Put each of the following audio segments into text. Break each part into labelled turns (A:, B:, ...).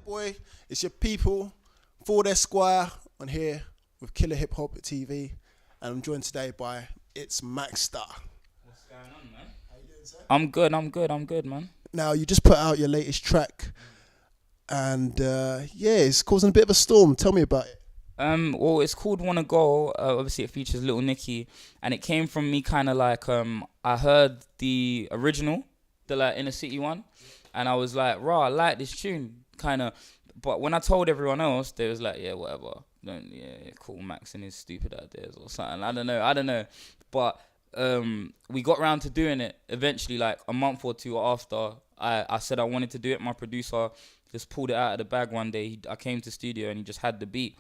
A: boy. It's your people, Forde Esquire, on here with KillerHipHop TV, and I'm joined today by it's Maxsta.
B: What's going on, man?
A: How you doing, sir?
B: I'm good, man.
A: Now you just put out your latest track, and it's causing a bit of a storm. Tell me about it.
B: Well, it's called Wanna Go. Obviously, it features Little Nicky, and it came from me kind of like I heard the original, the like Inner City one, and I was like, raw, I like this tune, kind of. But when I told everyone else, they was like, yeah, whatever. Cool, Max and his stupid ideas or something. I don't know. But we got round to doing it eventually, like a month or two after I said I wanted to do it. My producer just pulled it out of the bag one day. I came to studio and he just had the beat.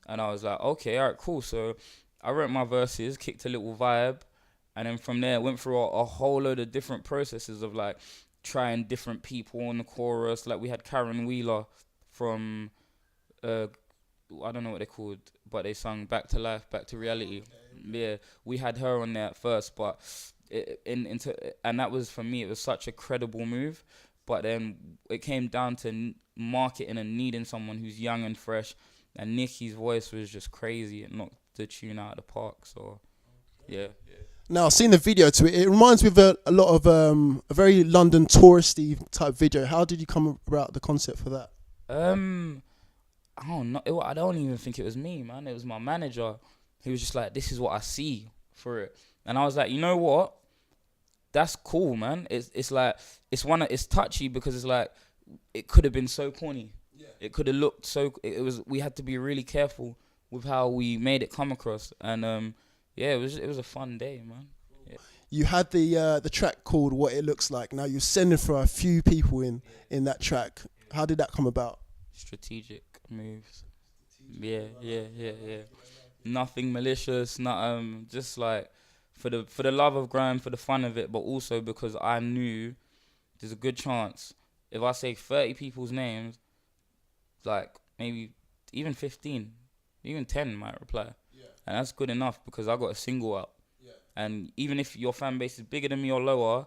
B: And I was like, okay, all right, cool. So I wrote my verses, kicked a little vibe. And then from there, went through a whole load of different processes of like trying different people on the chorus. Like we had Karen Wheeler from, I don't know what they're called, but they sung Back to Life, Back to Reality. Yeah, we had her on there at first, but and that was, for me, it was such a credible move. But then it came down to marketing and needing someone who's young and fresh. And Nicky's voice was just crazy and knocked the tune out of the park. So, yeah.
A: Now, I've seen the video to it. It reminds me of a lot of a very London touristy type video. How did you come about the concept for that?
B: I don't know. I don't even think it was me, man. It was my manager. He was just like, "This is what I see for it," and I was like, "You know what? That's cool, man. It's like it's touchy because it's like it could have been so corny. Yeah. It could have looked so. It was. We had to be really careful with how we made it come across, and it was a fun day, man. Yeah.
A: You had the track called What It Looks Like. Now you're sending for a few people in that track. How did that come about?
B: Strategic moves. Yeah. Nothing malicious, not just like for the love of grime, for the fun of it, but also because I knew there's a good chance if I say 30 people's names, like maybe even 15, even 10 might reply. Yeah. And that's good enough because I got a single out. Yeah. And even if your fan base is bigger than me or lower,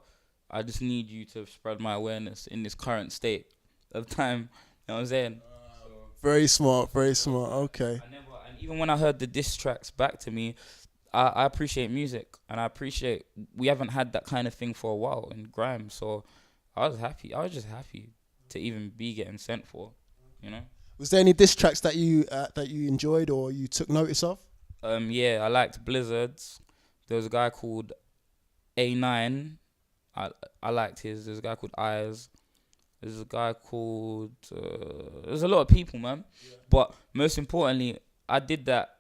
B: I just need you to spread my awareness in this current state of time. You know what I'm saying?
A: Very smart. Okay.
B: And even when I heard the diss tracks back to me, I appreciate music, and I appreciate we haven't had that kind of thing for a while in grime. So I was happy. I was just happy to even be getting sent for, you know.
A: Was there any diss tracks that you enjoyed or you took notice of?
B: Yeah, I liked Blizzard's. There was a guy called A9. I liked his. There's a guy called Eyes. There's a guy called... there's a lot of people, man. Yeah. But most importantly, I did that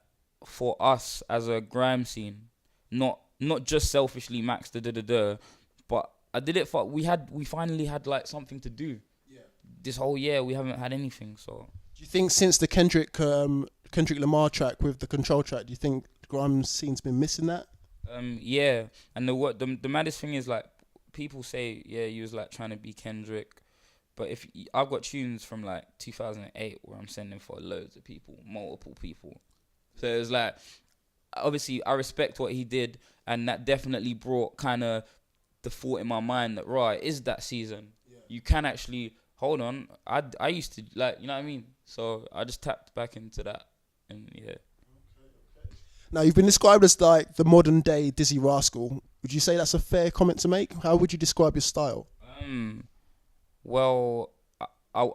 B: for us as a grime scene. Not just selfishly Maxsta, but I did it for... We finally had like something to do. Yeah. This whole year, we haven't had anything, so...
A: Do you think since the Kendrick Lamar track with the Control track, do you think the grime scene's been missing that?
B: Yeah. And the maddest thing is, like, people say, yeah, you was like trying to be Kendrick. But if I've got tunes from like 2008 where I'm sending for loads of people, multiple people. So it was like, obviously I respect what he did, and that definitely brought kind of the thought in my mind that, right, it is that season. Yeah. You can actually, hold on, I used to, like, you know what I mean? So I just tapped back into that, and yeah.
A: Okay. Now, you've been described as like the modern day Dizzee Rascal. Would you say that's a fair comment to make? How would you describe your style?
B: Well, I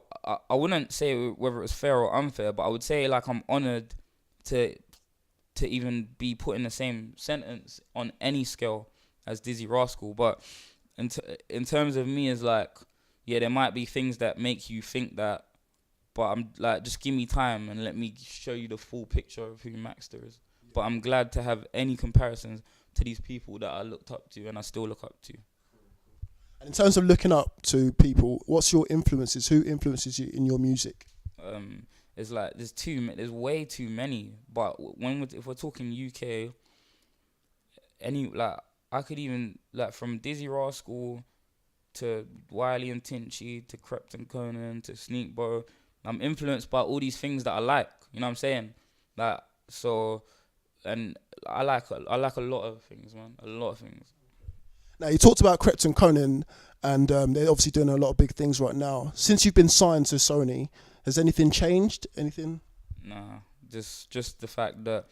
B: wouldn't say whether it was fair or unfair, but I would say like I'm honoured to even be put in the same sentence on any scale as Dizzee Rascal. But in terms of me, is like, yeah, there might be things that make you think that, but I'm like, just give me time and let me show you the full picture of who Maxsta is. Yeah. But I'm glad to have any comparisons to these people that I looked up to and I still look up to.
A: And in terms of looking up to people, what's your influences? Who influences you in your music?
B: It's like there's way too many. But if we're talking UK, I could even like from Dizzee Rascal to Wiley and Tinchy to Krypton Conan to Sneakbo, I'm influenced by all these things that I like. You know what I'm saying? Like so, and I like a lot of things, man. A lot of things.
A: Now, you talked about Krypton Conan, and they're obviously doing a lot of big things right now. Since you've been signed to Sony, Has anything changed? Anything?
B: Nah, just the fact that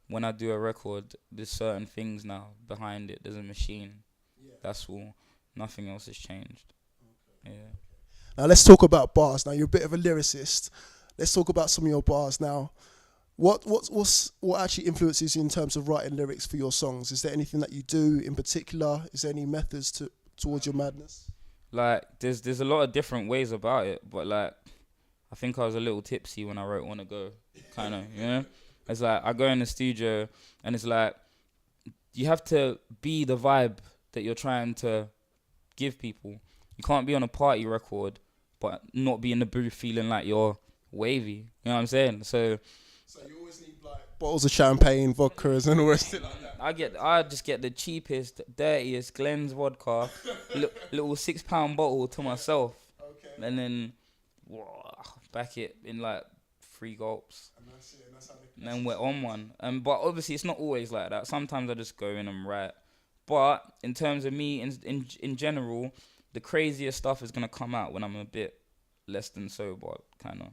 B: when I do a record, there's certain things now behind it. There's a machine. Yeah. That's all. Nothing else has changed. Okay. Yeah.
A: Now let's talk about bars. Now you're a bit of a lyricist. Let's talk about some of your bars now. What actually influences you in terms of writing lyrics for your songs? Is there anything that you do in particular? Is there any methods towards your madness?
B: Like there's a lot of different ways about it, but like I think I was a little tipsy when I wrote "Wanna Go," kind of, you know. It's like I go in the studio and it's like you have to be the vibe that you're trying to give people. You can't be on a party record but not be in the booth feeling like you're wavy. You know what I'm saying? So
A: you always need like bottles of champagne, vodkas, and all the rest of it like that.
B: I just get the cheapest, dirtiest Glen's vodka, little £6 bottle to myself, and then back it in like 3 gulps. And that's it. And then we're on one. But obviously it's not always like that. Sometimes I just go in and write. But in terms of me, in general, the craziest stuff is gonna come out when I'm a bit less than sober, kind of.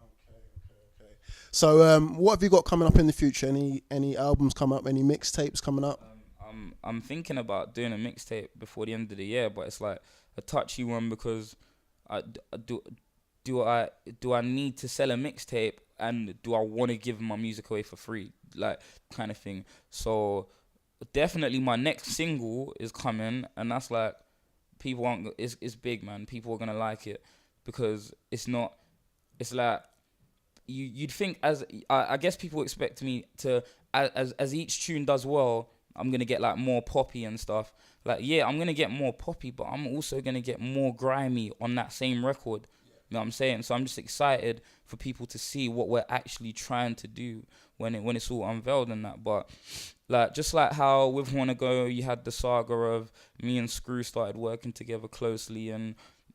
A: Okay. So, what have you got coming up in the future? Any albums coming up? Any mixtapes coming up?
B: I'm thinking about doing a mixtape before the end of the year, but it's like a touchy one because do I need to sell a mixtape and do I want to give my music away for free, like kind of thing. So definitely my next single is coming, and that's like people aren't. It's big, man. People are gonna like it because it's not. It's like you'd think as I guess people expect me to as each tune does well, I'm gonna get like more poppy and stuff. Like yeah, I'm gonna get more poppy, but I'm also gonna get more grimy on that same record. You know what I'm saying? So I'm just excited for people to see what we're actually trying to do when it's all unveiled and that. But like just like how with Wanna Go, you had the saga of me and Screw started working together closely and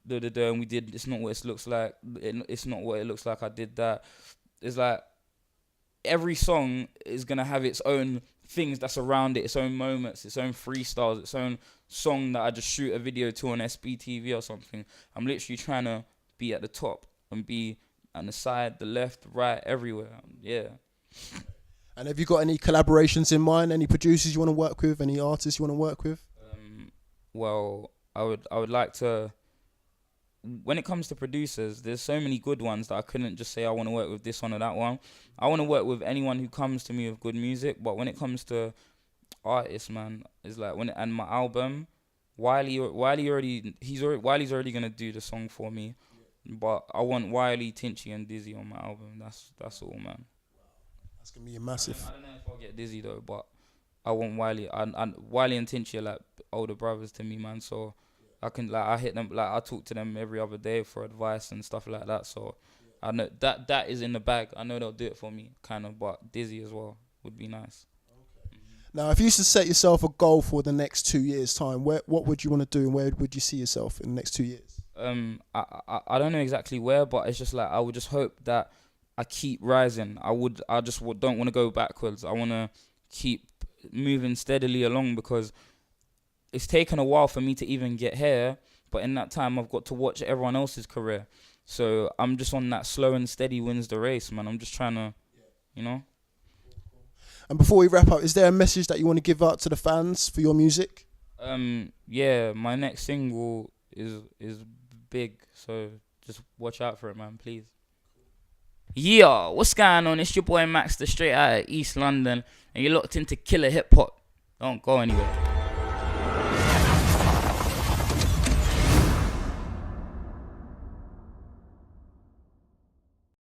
B: and we did It's Not What It Looks Like. It's Not What It Looks Like. I did that. It's like every song is gonna have its own things that's around it, its own moments, its own freestyles, its own song that I just shoot a video to on SBTV or something. I'm literally trying to be at the top and be on the side, the left, the right, everywhere. Yeah.
A: And have you got any collaborations in mind? Any producers you want to work with? Any artists you want to work with?
B: Well, I would like to. When it comes to producers, there's so many good ones that I couldn't just say I want to work with this one or that one. I want to work with anyone who comes to me with good music. But when it comes to artists, man, it's like and my album, Wiley's already gonna do the song for me. But I want Wiley, Tinchy, and Dizzee on my album. That's all, man.
A: That's gonna be a massive.
B: I don't know if I'll get Dizzee though, but I want Wiley. And Wiley and Tinchy are like older brothers to me, man. So I can I hit them I talk to them every other day for advice and stuff like that. So I know that is in the bag. I know they'll do it for me, kind of. But Dizzee as well would be nice.
A: Now, if you used to set yourself a goal for the next 2 years' time, what would you want to do, and where would you see yourself in the next 2 years?
B: I don't know exactly where, but it's just like I would just hope that I keep rising. I just don't want to go backwards. I want to keep moving steadily along because it's taken a while for me to even get here. But in that time, I've got to watch everyone else's career. So I'm just on that slow and steady wins the race, man. I'm just trying to, you know.
A: And before we wrap up, is there a message that you want to give out to the fans for your music?
B: Yeah, my next single is big, so just watch out for it, man, please. Yeah, what's going on? It's your boy Maxsta, straight out of East London, and you're locked into Killer Hip Hop. Don't go anywhere.